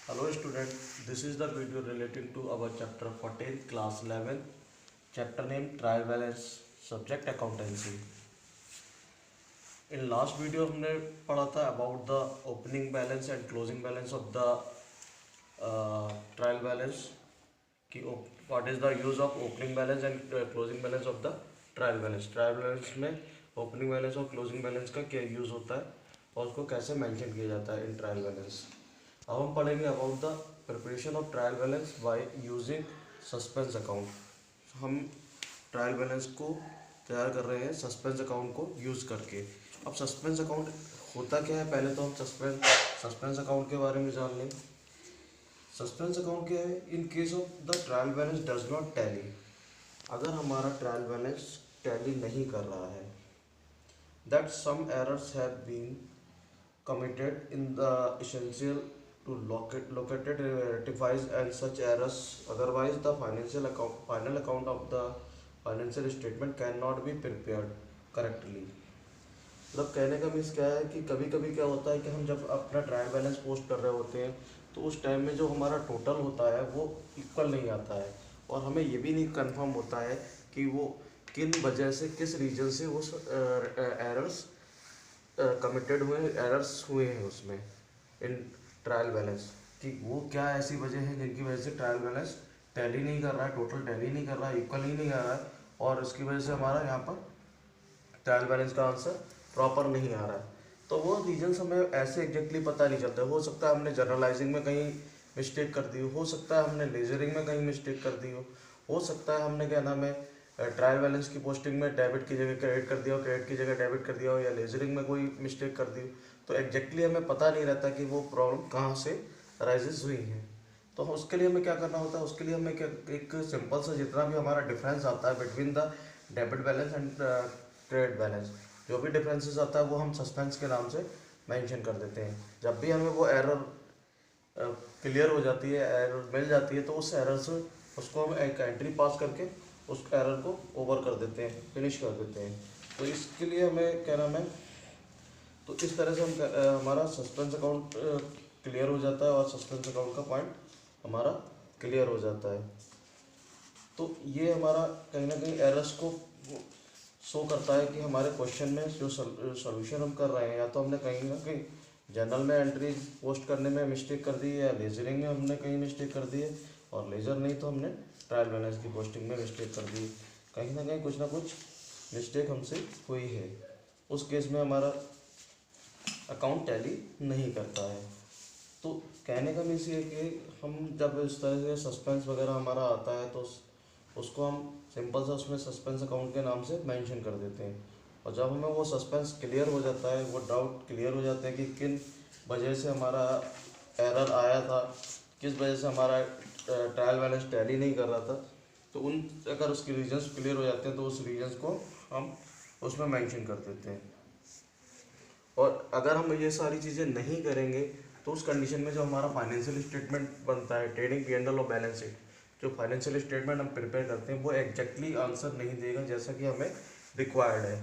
Hello student, this is the video relating to our chapter 14 class 11, chapter name trial balance, subject accountancy. In last video हमने पढ़ा था about the opening balance and closing balance of the trial balance कि what is the use of opening balance and closing balance of the trial balance. Trial balance में opening balance और closing balance का क्या use होता है और उसको कैसे मेंशन किया जाता है इन ट्रायल बैलेंस. अब हम पढ़ेंगे about the preparation of trial balance by using suspense account. हम ट्रायल बैलेंस को तैयार कर रहे हैं सस्पेंस अकाउंट को यूज़ करके. अब सस्पेंस अकाउंट होता क्या है, पहले तो हम सस्पेंस अकाउंट के बारे में जान लें. सस्पेंस अकाउंट क्या है? In case of the trial balance does not tally, अगर हमारा ट्रायल बैलेंस टैली नहीं कर रहा है, that some errors have been committed in the essential to located rectifies and such errors, otherwise the final account of the financial statement cannot be prepared correctly. मतलब कहने का means क्या है कि कभी कभी क्या होता है कि हम जब अपना ट्रायल बैलेंस पोस्ट कर रहे होते हैं तो उस टाइम में जो हमारा टोटल होता है वो इक्वल नहीं आता है और हमें ये भी नहीं कंफर्म होता है कि वो किन वजह से किस रीजन से वो एरर्स कमिटेड हुए एरर्स हुए हैं उसमें इन ट्रायल बैलेंस कि वो क्या ऐसी वजह है जिनकी वजह से ट्रायल बैलेंस टैली नहीं कर रहा है, टोटल टैली नहीं कर रहा है, इक्वल ही नहीं कर रहा है और उसकी वजह से हमारा यहाँ पर ट्रायल बैलेंस का आंसर प्रॉपर नहीं आ रहा है. तो वो रीजन्स हमें ऐसे एग्जैक्टली पता नहीं चलता. हो सकता है हमने जर्नलाइजिंग में कहीं मिस्टेक कर दी हो सकता है हमने लेजरिंग में कहीं मिस्टेक कर दी हो सकता है हमने क्या नाम है ट्रायल बैलेंस की पोस्टिंग में डेबिट की जगह क्रेडिट कर दिया हो, क्रेडिट की जगह डेबिट कर दिया हो या लेजरिंग में कोई मिस्टेक कर दी हो. तो एग्जैक्टली हमें पता नहीं रहता कि वो प्रॉब्लम कहाँ से राइजेस हुई है. तो उसके लिए हमें क्या करना होता है, उसके लिए हमें क्या एक सिंपल सा जितना भी हमारा डिफरेंस आता है between the debit balance and credit balance, जो भी डिफरेंसेस आता है वो हम सस्पेंस के नाम से मेंशन कर देते हैं. जब भी हमें वो एरर क्लियर हो जाती है, एरर मिल जाती है, तो उस एरर से उसको हम एक एंट्री पास करके उस एरर को ओवर कर देते हैं, फिनिश कर देते हैं. तो इसके लिए हमें क्या नाम है, तो इस तरह से हम हमारा सस्पेंस अकाउंट क्लियर हो जाता है और सस्पेंस अकाउंट का पॉइंट हमारा क्लियर हो जाता है. तो ये हमारा कहीं ना कहीं एरर्स को शो करता है कि हमारे क्वेश्चन में जो सोल्यूशन हम कर रहे हैं, या तो हमने कहीं ना कहीं जनरल में एंट्री पोस्ट करने में मिस्टेक कर दी है या लेजरिंग में हमने कहीं मिस्टेक कर दी है, और लेजर नहीं तो हमने ट्रायल बैलेंस की पोस्टिंग में मिस्टेक कर दी. कहीं ना कहीं कुछ ना कुछ मिस्टेक हमसे हुई है, उस केस में हमारा अकाउंट टैली नहीं करता है. तो कहने का मीन्स ये कि हम जब इस तरह से सस्पेंस वगैरह हमारा आता है तो उसको हम सिंपल सा उसमें सस्पेंस अकाउंट के नाम से मेंशन कर देते हैं. और जब हमें वो सस्पेंस क्लियर हो जाता है, वो डाउट क्लियर हो जाते हैं कि किन वजह से हमारा एरर आया था, किस वजह से हमारा ट्रायल बैलेंस टैली नहीं कर रहा था, तो उन अगर उसके रीजन्स क्लियर हो जाते हैं तो उस रीजन्स को हम उसमें मेंशन कर देते हैं. और अगर हम ये सारी चीज़ें नहीं करेंगे तो उस कंडीशन में जो हमारा फाइनेंशियल स्टेटमेंट बनता है, ट्रेडिंग P&L और बैलेंस शीट, जो फाइनेंशियल स्टेटमेंट हम प्रिपेयर करते हैं वो एग्जैक्टली आंसर नहीं देगा जैसा कि हमें रिक्वायर्ड है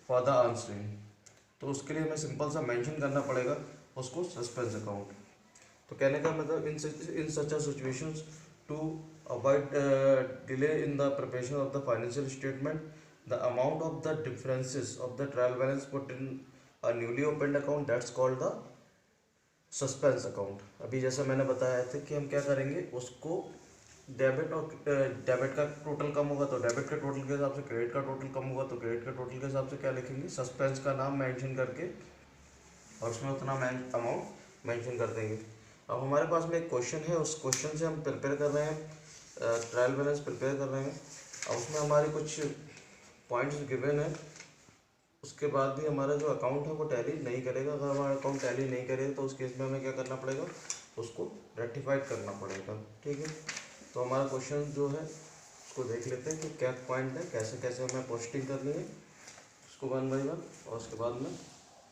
फॉर द आंसरिंग. तो उसके लिए हमें सिंपल सा मेंशन करना पड़ेगा उसको सस्पेंस अकाउंट. तो कहने का मतलब in such a situations to avoid delay in the preparation of the financial statement, the amount of the differences of the trial balance put in a newly opened account, that's called the suspense account. अभी जैसे मैंने बताया था कि हम क्या करेंगे, उसको डेबिट और डेबिट का टोटल कम होगा तो डेबिट के टोटल के हिसाब से, क्रेडिट का टोटल कम होगा तो क्रेडिट के टोटल के हिसाब से क्या लिखेंगे, सस्पेंस का नाम मेंशन करके और उसमें उतना अमाउंट मेंशन कर देंगे. अब हमारे पास में एक क्वेश्चन है, उस क्वेश्चन से हम प्रिपेयर कर रहे हैं, ट्रायल बैलेंस प्रिपेयर कर रहे हैं. अब उसमें हमारे कुछ पॉइंट्स गिवन है, उसके बाद भी हमारा जो अकाउंट है वो टैली नहीं करेगा. अगर हमारा अकाउंट टैली नहीं करेगा तो उस केस में हमें क्या करना पड़ेगा, उसको रेक्टिफाइड करना पड़ेगा. ठीक है, तो हमारा क्वेश्चन जो है उसको देख लेते हैं कि क्या पॉइंट है, कैसे कैसे हमें पोस्टिंग करनी है उसको वन बाई वन, और उसके बाद में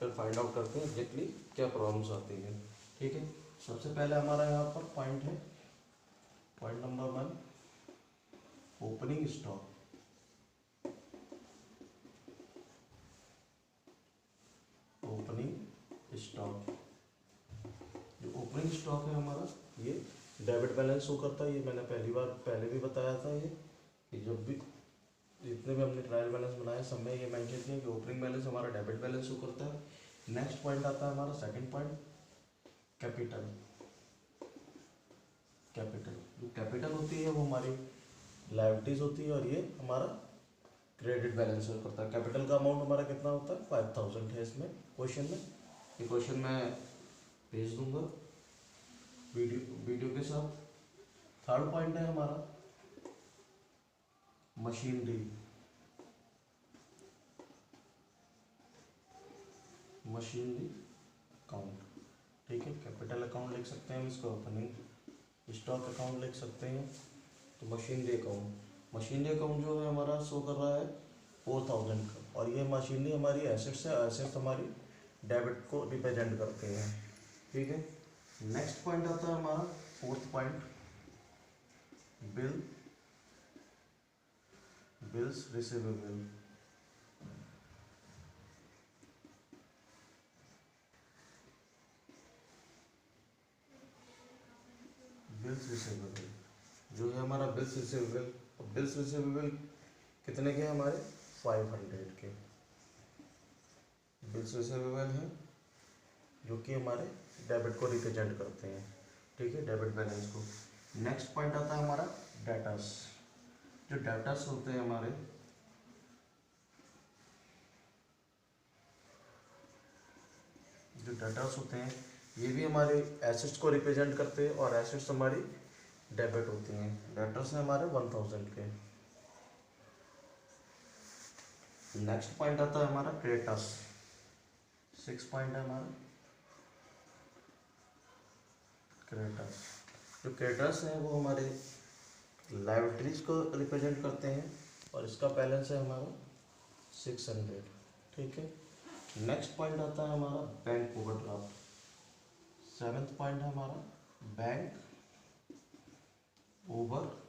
फिर फाइंड आउट करते हैं एग्जैक्टली क्या प्रॉब्लम्स आती हैं. ठीक है, सबसे पहले हमारा यहाँ पर पॉइंट है, point number 1, opening stock. Opening stock, जो ओपनिंग स्टॉक है हमारा, ये डेबिट बैलेंस शो करता है। ये मैंने पहले भी बताया था ये, कि जब भी जितने भी हमने ट्रायल बैलेंस बनाए सब में ये मेंशन किया कि ओपनिंग बैलेंस हमारा डेबिट बैलेंस शो करता है। नेक्स्ट पॉइंट आता है हमारा सेकंड पॉइंट, कैपिटल। कैपिटल जो कैपिटल होती है वो हमारी लायबिलिटीज होती है, और ये हमारा क्रेडिट बैलेंस शो करता है। कैपिटल का अमाउंट हमारा कितना होता है, 5000 है इसमें क्वेश्चन में। ये क्वेश्चन मैं भेज दूंगा वीडियो के साथ। थर्ड पॉइंट है हमारा मशीनरी। मशीनरी अकाउंट, ठीक है। कैपिटल अकाउंट लिख सकते हैं हम इसको, ओपनिंग स्टॉक अकाउंट लिख सकते हैं। तो मशीनरी अकाउंट, मशीनरी अकाउंट जो है हमारा शो कर रहा है 4000 का, और ये मशीनरी हमारी एसेट्स है। एसेट्स हमारी डेबिट को रिप्रेजेंट करते हैं, ठीक है। नेक्स्ट पॉइंट आता है हमारा fourth point, bills receivable. Bills receivable जो है हमारा बिल्स रिसीवेबल, बिल्स रिसीवेबल कितने के हैं हमारे, 500 के बिल्स रिसीवेबल हैं, जो कि हमारे डेबिट को रिप्रेजेंट करते हैं, ठीक है, डेबिट बैलेंस को। नेक्स्ट पॉइंट आता है हमारा डेटर्स। जो डेटर्स होते हैं हमारे, जो डेटर्स होते हैं ये भी हमारे एसेट्स को रिप्रेजेंट करते हैं, और एसेट्स हमारी डेबिट होती हैं। डेटर्स हैं हमारे 1000 के। नेक्स्ट पॉइंट आता है हमारा क्रेडिटर्स, 6 पॉइंट है हमारा क्रेडिटर्स। जो क्रेडिटर्स हैं वो हमारे लायबिलिटीज को रिप्रेजेंट करते हैं, और इसका बैलेंस है हमारा 600, ठीक है। नेक्स्ट पॉइंट आता है हमारा बैंक ओवरड्राफ्ट। 7th पॉइंट है हमारा बैंक ओवरड्राफ्ट।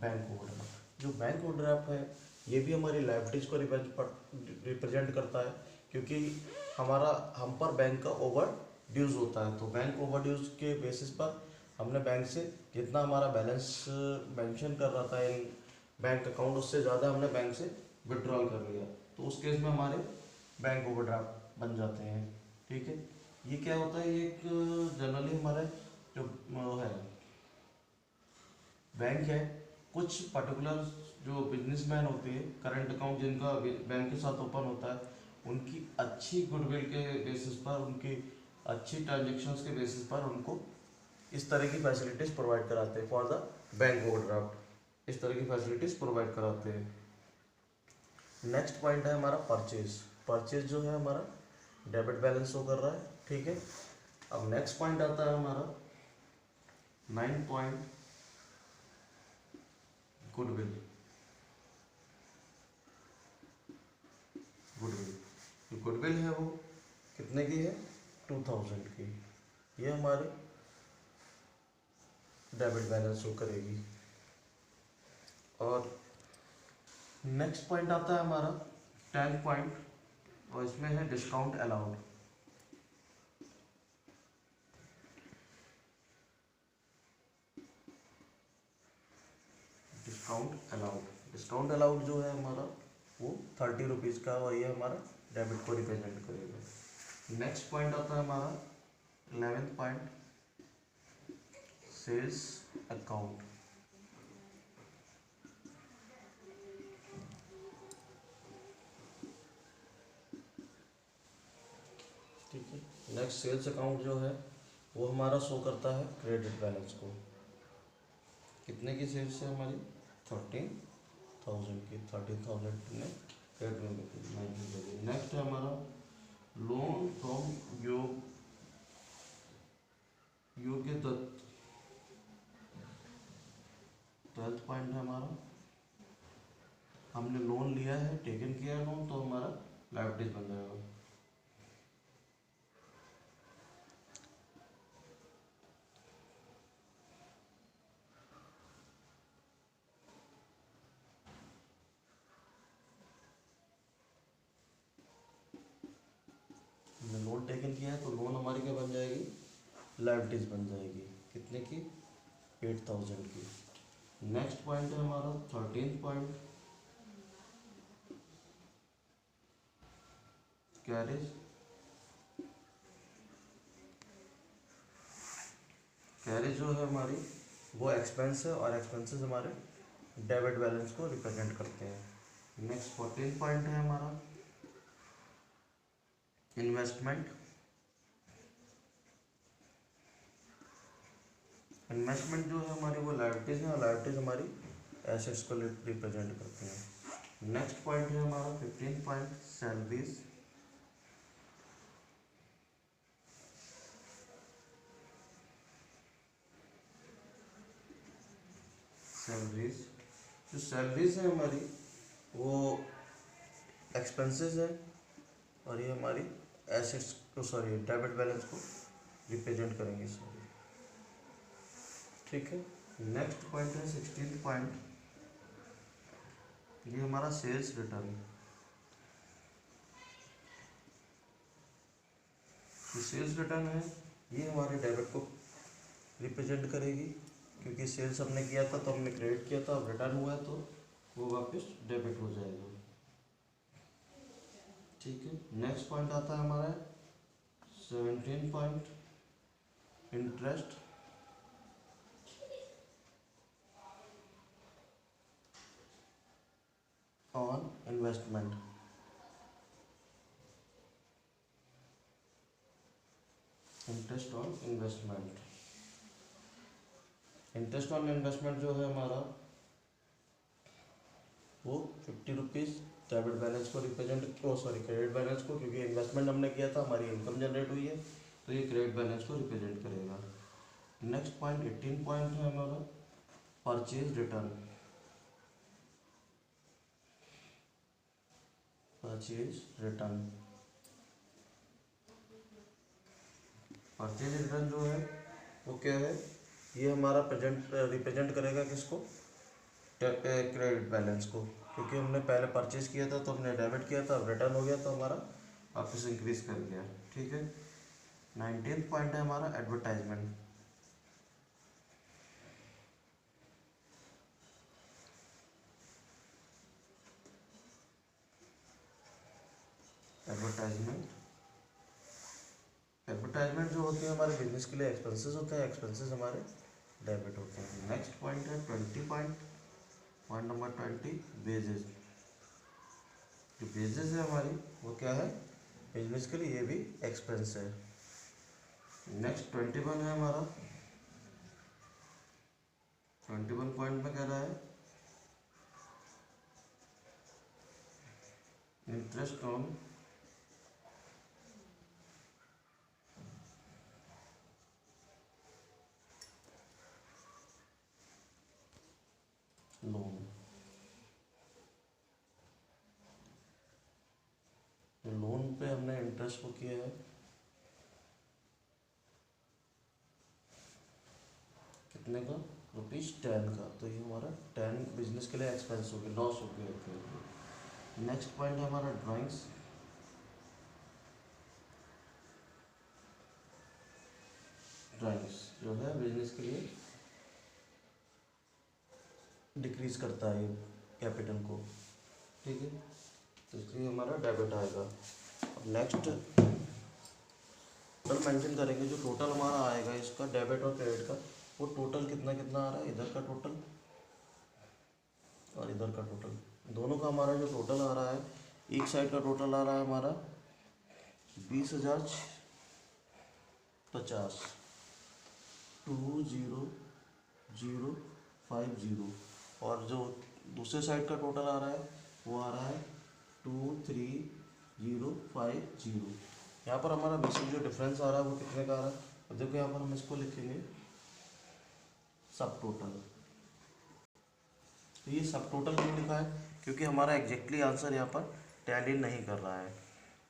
बैंक ओवरड्राफ्ट, जो बैंक ओवरड्राफ्ट है ये भी हमारी लायबिलिटीज को रिप्रेजेंट करता है, क्योंकि हमारा हम पर बैंक का ओवर ड्यूज होता है। तो बैंक ओवर ड्यूज के बेसिस पर हमने बैंक से जितना हमारा बैलेंस मेंशन कर रहा था इन बैंक अकाउंट, उससे ज़्यादा हमने बैंक से विड्रॉल कर लिया, तो उस केस में हमारे बैंक ओवरड्राफ्ट बन जाते हैं, ठीक है। ये क्या होता है, ये एक जनरली हमारे जो है बैंक है, कुछ पर्टिकुलर जो बिजनेसमैन होते हैं, करंट अकाउंट जिनका बैंक के साथ ओपन होता है, उनकी अच्छी गुडविल के बेसिस पर, उनकी अच्छी ट्रांजेक्शन्स के बेसिस पर उनको इस तरह की फैसिलिटीज़ प्रोवाइड कराते हैं फॉर द बैंक ओवरड्राफ्ट। इस तरह की फैसिलिटीज़ प्रोवाइड कराते हैं। नेक्स्ट पॉइंट है हमारा परचेज। परचेज जो है हमारा डेबिट बैलेंस शो कर रहा है, ठीक है। अब नेक्स्ट पॉइंट आता है हमारा 9 पॉइंट, गुडविल। गुडविल, जो गुडविल है वो कितने की है, 2000 की। ये हमारे डेबिट बैलेंस शो करेगी। और नेक्स्ट पॉइंट आता है हमारा 10th पॉइंट, और इसमें है डिस्काउंट अलाउड। डिस्काउंट अलाउड जो है हमारा वो 30 रुपीज़ का, और ये हमारा डेबिट को रिप्रेजेंट करेगा। नेक्स्ट पॉइंट आता है हमारा 11th पॉइंट, सेल्स अकाउंट। ठीक है। नेक्स्ट सेल्स अकाउंट जो है वो हमारा शो करता है क्रेडिट बैलेंस को। कितने की सेल्स है हमारी, 13,000 की। 13,000 ने क्रेडिट में। नेक्स्ट है हमारा लोन फ्रॉम योग्य दत्त। 12th पॉइंट है हमारा, हमने लोन लिया है, टेकन किया है लोन, तो हमारा लायबिलिटीज बन जाएगा। लोन टेकन किया है तो लोन हमारी क्या बन जाएगी, लाइबिलिटीज बन जाएगी, कितने की, 8,000 की। नेक्स्ट पॉइंट है हमारा 13 पॉइंट, कैरेज। कैरेज जो है हमारी वो एक्सपेंस है और एक्सपेंसेस हमारे डेबिट बैलेंस को रिप्रेजेंट करते हैं। नेक्स्ट 14 पॉइंट है हमारा इन्वेस्टमेंट। इन्वेस्टमेंट जो है हमारी वो लायबिलिटीज है और लायबिलिटीज हमारी एसेट्स को रिप्रेजेंट करती हैं। नेक्स्ट पॉइंट है हमारा 15 पॉइंट सैलरीज। सैलरीज, जो सैलरीज है हमारी वो एक्सपेंसेस है और ये हमारी एसेट्स को, सॉरी डेबिट बैलेंस को रिप्रेजेंट करेंगे सॉरी, ठीक है। नेक्स्ट पॉइंट है 16 पॉइंट, ये हमारा सेल्स रिटर्न। जो सेल्स रिटर्न है ये हमारे डेबिट को रिप्रेजेंट करेगी, क्योंकि सेल्स हमने किया था तो हमने क्रेडिट किया था, अब रिटर्न हुआ है तो वो वापस डेबिट हो जाएगा, ठीक है। नेक्स्ट पॉइंट आता है हमारा 17 point interest. On investment. Interest on investment, interest on investment जो है हमारा वो 50 रुपीज़ डेबिट बैलेंस को रिप्रेजेंट, सॉरी क्रेडिट बैलेंस को, क्योंकि इन्वेस्टमेंट हमने किया था, हमारी इनकम जनरेट हुई है तो ये क्रेडिट बैलेंस को रिप्रेजेंट करेगा। नेक्स्ट पॉइंट 18 पॉइंट है हमारा purchase return. Purchase return, purchase return जो है वो क्या है, ये हमारा रिप्रेजेंट करेगा किसको, क्रेडिट बैलेंस को, क्योंकि हमने पहले परचेज किया था तो हमने डेबिट किया था, अब रिटर्न हो गया तो हमारा वापस इंक्रीज कर गया, ठीक है। 19 पॉइंट है हमारा एडवर्टाइजमेंट। एडवर्टाइजमेंट, एडवर्टाइजमेंट जो होती है हमारे बिजनेस के लिए एक्सपेंसेस होते हैं, एक्सपेंसेस हमारे डेबिट होते हैं। नेक्स्ट पॉइंट है 20 पॉइंट, पॉइंट नंबर 20 वेजेस। जो वेजेस है हमारी वो क्या है, बिजनेस के लिए ये भी एक्सपेंस है। नेक्स्ट 21 है हमारा, 21 पॉइंट में कह रहा है इंटरेस्ट ऑन लोन। लोन पे हमने इंटरेस्ट को किया है कितने का, ₹10 का, तो ये हमारा 10 बिजनेस के लिए एक्सपेंस हो गया, लॉस हो गया। नेक्स्ट पॉइंट है हमारा ड्राइंग्स। ड्राइंग्स जो है बिजनेस के लिए डिक्रीज करता है कैपिटल को, ठीक है, तो इसलिए हमारा डेबिट आएगा। अब नेक्स्ट टोटल मेंशन करेंगे, जो टोटल हमारा आएगा इसका डेबिट और क्रेडिट का, वो टोटल कितना कितना आ रहा है, इधर का टोटल और इधर का टोटल, दोनों का हमारा जो टोटल आ रहा है, एक साइड का टोटल आ रहा है हमारा 20,050, 20,050, और जो दूसरे साइड का टोटल आ रहा है वो आ रहा है 23,050। यहाँ पर हमारा बेसिक जो डिफरेंस आ रहा है वो कितने का आ रहा है, अब देखो यहाँ पर हम इसको लिखेंगे सब टोटल। तो ये सब टोटल क्यों लिखा है, क्योंकि हमारा एग्जैक्टली आंसर यहाँ पर टैली नहीं कर रहा है,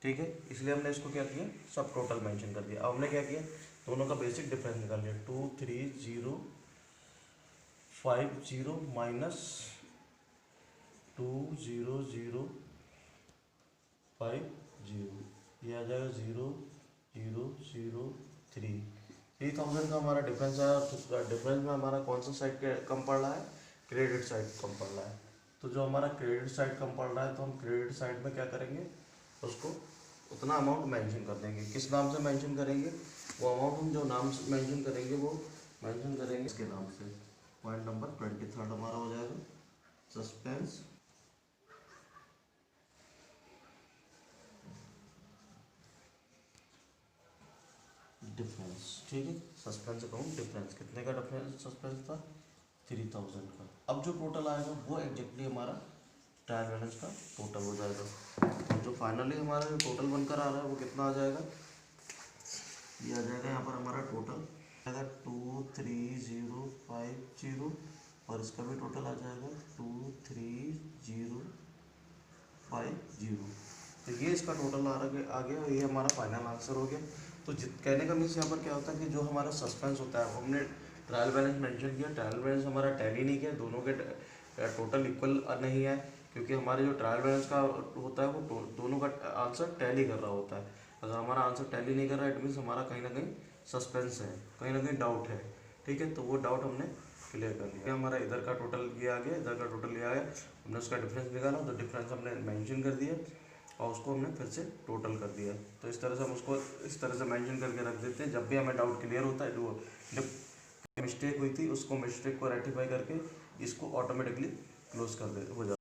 ठीक है, इसलिए हमने इसको क्या किया, सब टोटल मेंशन कर दिया। अब हमने क्या किया, दोनों का बेसिक डिफरेंस निकाल लिया, 23,050 माइनस 20,050, ये आ जाएगा 003 3000 का हमारा डिफरेंस है। और डिफरेंस में हमारा कौन सा साइड कम पड़ रहा है? क्रेडिट साइड कम पड़ रहा है। तो जो हमारा क्रेडिट साइड कम पड़ रहा है तो हम क्रेडिट साइड में क्या करेंगे, उसको उतना अमाउंट मेंशन कर देंगे। किस नाम से मेंशन करेंगे? वो अमाउंट हम जो नाम से मेंशन करेंगे वो मेंशन करेंगे इसके नाम से। पॉइंट नंबर 23 हमारा हो जाएगा सस्पेंस डिफरेंस। ठीक है, सस्पेंस अकाउंट डिफरेंस। कितने का डिफरेंस सस्पेंस था? 3000 का। अब जो टोटल आएगा वो एग्जैक्टली हमारा ट्रायल बैलेंस का टोटल हो जाएगा। जो फाइनली हमारा जो टोटल बनकर आ रहा है वो कितना आ जाएगा? ये आ जाएगा यहाँ पर हमारा टोटल आएगा 23050 और इसका भी टोटल आ जाएगा 23050। तो ये इसका टोटल आ गया और ये हमारा फाइनल आंसर हो गया। तो कहने का मीन्स यहाँ पर क्या होता है कि जो हमारा सस्पेंस होता है हमने ट्रायल बैलेंस मेंशन किया, ट्रायल बैलेंस हमारा टैली नहीं किया, दोनों के टोटल इक्वल नहीं है, क्योंकि हमारे जो ट्रायल बैलेंस का होता है वो दोनों का आंसर टैली कर रहा होता है। अगर हमारा आंसर टैली नहीं कर रहा है इट मीन्स हमारा कहीं ना कहीं सस्पेंस है, कहीं ना कहीं डाउट है। ठीक है, तो वो डाउट हमने क्लियर कर लिया। हमारा इधर का टोटल ये आ गया, इधर का टोटल ये आ गया, हमने उसका डिफरेंस निकाला तो डिफरेंस हमने मेंशन कर दिया और उसको हमने फिर से टोटल कर दिया। तो इस तरह से हम उसको इस तरह से मेंशन करके रख देते हैं। जब भी हमें डाउट क्लियर होता है जो मिस्टेक हुई थी उसको मिस्टेक को रेक्टिफाई करके इसको ऑटोमेटिकली क्लोज कर दे हो जाता है।